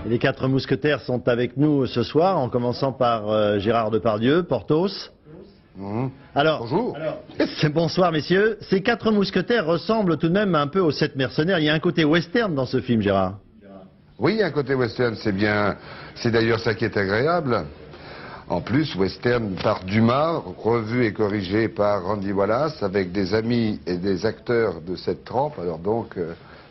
Les quatre mousquetaires sont avec nous ce soir, en commençant par Gérard Depardieu, Porthos. Alors, bonjour. Bonsoir messieurs. Ces quatre mousquetaires ressemblent tout de même un peu aux sept mercenaires. Il y a un côté western dans ce film, Gérard. Oui, il y a un côté western, c'est bien. C'est d'ailleurs ça qui est agréable. En plus, western par Dumas, revu et corrigé par Randy Wallace, avec des amis et des acteurs de cette trempe. Alors donc,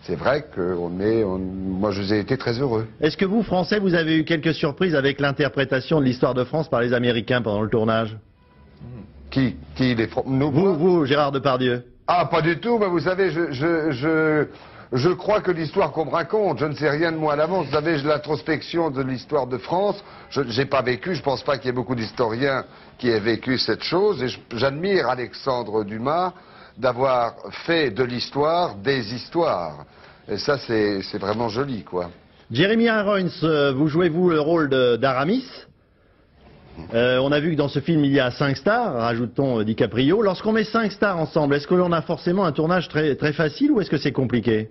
c'est vrai que moi, je ai été très heureux. Est-ce que vous, Français, vous avez eu quelques surprises avec l'interprétation de l'histoire de France par les Américains pendant le tournage? Qui nous, vous, Gérard Depardieu. Ah, pas du tout, mais vous savez, je crois que l'histoire qu'on me raconte, je ne sais rien de moi à l'avance. Vous savez, l'introspection de l'histoire de France, je n'ai pas vécu, je ne pense pas qu'il y ait beaucoup d'historiens qui aient vécu cette chose. Et j'admire Alexandre Dumas d'avoir fait de l'histoire des histoires. Et ça, c'est vraiment joli, quoi. Jeremy Irons, vous jouez-vous le rôle d'Aramis? On a vu que dans ce film, il y a 5 stars, rajoutons DiCaprio. Lorsqu'on met 5 stars ensemble, est-ce que l'on a forcément un tournage très facile ou est-ce que c'est compliqué?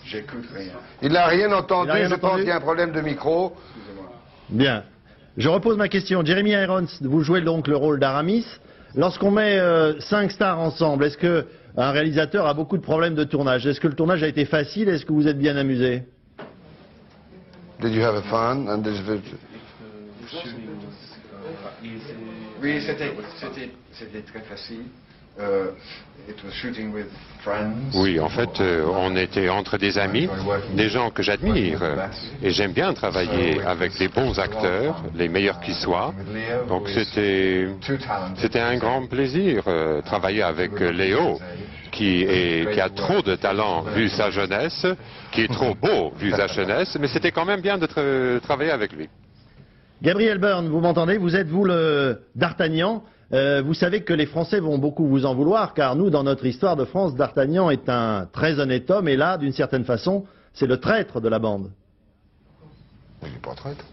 J'écoute rien. Il n'a rien entendu, je pense qu'il y a un problème de micro. Bien. Je repose ma question. Jeremy Irons, vous jouez donc le rôle d'Aramis. Lorsqu'on met 5 stars ensemble, est-ce qu'un réalisateur a beaucoup de problèmes de tournage? Est-ce que le tournage a été facile? Est-ce que vous êtes bien amusé? Did you have fun? Oui, c'était très facile. Oui, en fait, on était entre des amis, des gens que j'admire, et j'aime bien travailler avec des bons acteurs, les meilleurs qui soient. Donc c'était un grand plaisir travailler avec Léo, qui a trop de talent vu sa jeunesse, qui est trop beau vu sa jeunesse, mais c'était quand même bien de travailler avec lui. Gabriel Byrne, vous m'entendez? Vous êtes, vous, le d'Artagnan. Vous savez que les Français vont beaucoup vous en vouloir, car nous, dans notre histoire de France, d'Artagnan est un très honnête homme, et là, d'une certaine façon, c'est le traître de la bande. Il n'est pas traître.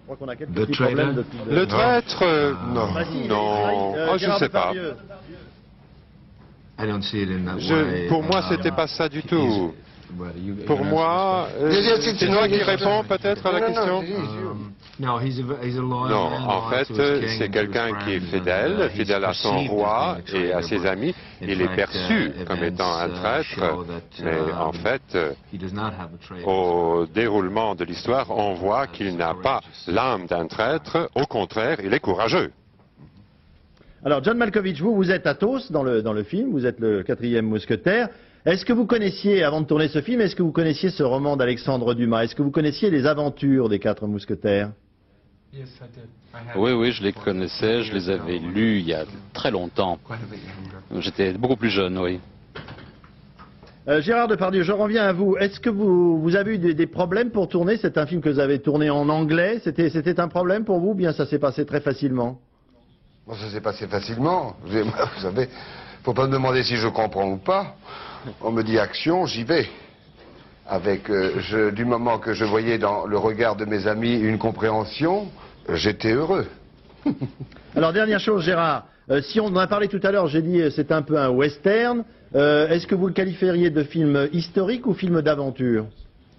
Je crois qu'on a quelques petits problèmes de... Le traître, non, je ne sais pas. Pour moi, c'était pas ça du tout. Pour moi, c'est toi qui réponds peut-être à la question? Non, en fait, c'est quelqu'un qui est fidèle à son roi et à ses amis. Il est perçu comme étant un traître, mais en fait, au déroulement de l'histoire, on voit qu'il n'a pas l'âme d'un traître, au contraire, il est courageux. Alors, John Malkovich, vous êtes Athos dans le film, vous êtes le 4e mousquetaire. Est-ce que vous connaissiez, avant de tourner ce film, est-ce que vous connaissiez ce roman d'Alexandre Dumas? Est-ce que vous connaissiez les aventures des 4 mousquetaires? Oui, je les connaissais, je les avais lus il y a très longtemps. J'étais beaucoup plus jeune, oui. Gérard Depardieu, je reviens à vous. Est-ce que vous avez eu des problèmes pour tourner? C'est un film que vous avez tourné en anglais. C'était un problème pour vous ou bien ça s'est passé très facilement? Bon, ça s'est passé facilement. Vous savez, faut pas me demander si je comprends ou pas. On me dit action, j'y vais. Du moment que je voyais dans le regard de mes amis une compréhension, j'étais heureux. Alors, dernière chose, Gérard. Si on en a parlé tout à l'heure, j'ai dit c'est un peu un western. Est-ce que vous le qualifieriez de film historique ou film d'aventure?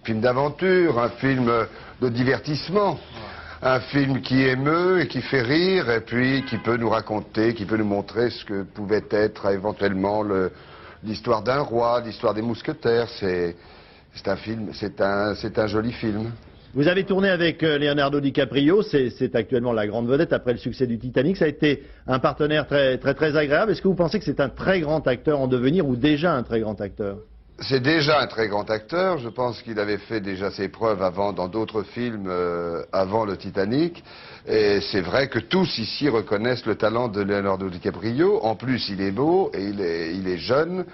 Film d'aventure, un film de divertissement. Un film qui émeut et qui fait rire, et puis qui peut nous raconter, qui peut nous montrer ce que pouvait être éventuellement l'histoire d'un roi, l'histoire des mousquetaires. C'est un joli film. Vous avez tourné avec Leonardo DiCaprio, c'est actuellement la grande vedette après le succès du Titanic. Ça a été un partenaire très agréable. Est-ce que vous pensez que c'est un très grand acteur en devenir ou déjà un très grand acteur? C'est déjà un très grand acteur. Je pense qu'il avait fait déjà ses preuves dans d'autres films avant le Titanic. Et c'est vrai que tous ici reconnaissent le talent de Leonardo DiCaprio. En plus, il est beau et il est jeune.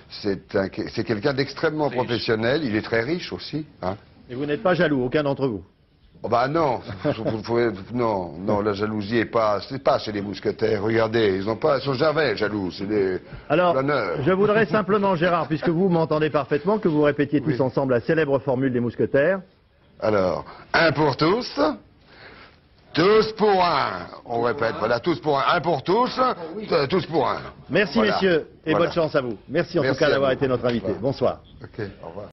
C'est quelqu'un d'extrêmement professionnel. Il est très riche aussi. Hein. Et vous n'êtes pas jaloux, aucun d'entre vous? Oh bah non, non, la jalousie c'est pas chez les mousquetaires. Regardez, ils sont jamais jaloux, c'est des planeurs. Je voudrais simplement, Gérard, puisque vous m'entendez parfaitement, que vous répétiez tous ensemble la célèbre formule des mousquetaires. Alors, un pour tous, Tous pour un. On répète, voilà, tous pour un. Un pour tous, tous pour un. Merci, voilà. messieurs, et Voilà. bonne chance à vous. Merci en tout cas d'avoir été notre invité. Bonsoir. Ok, au revoir.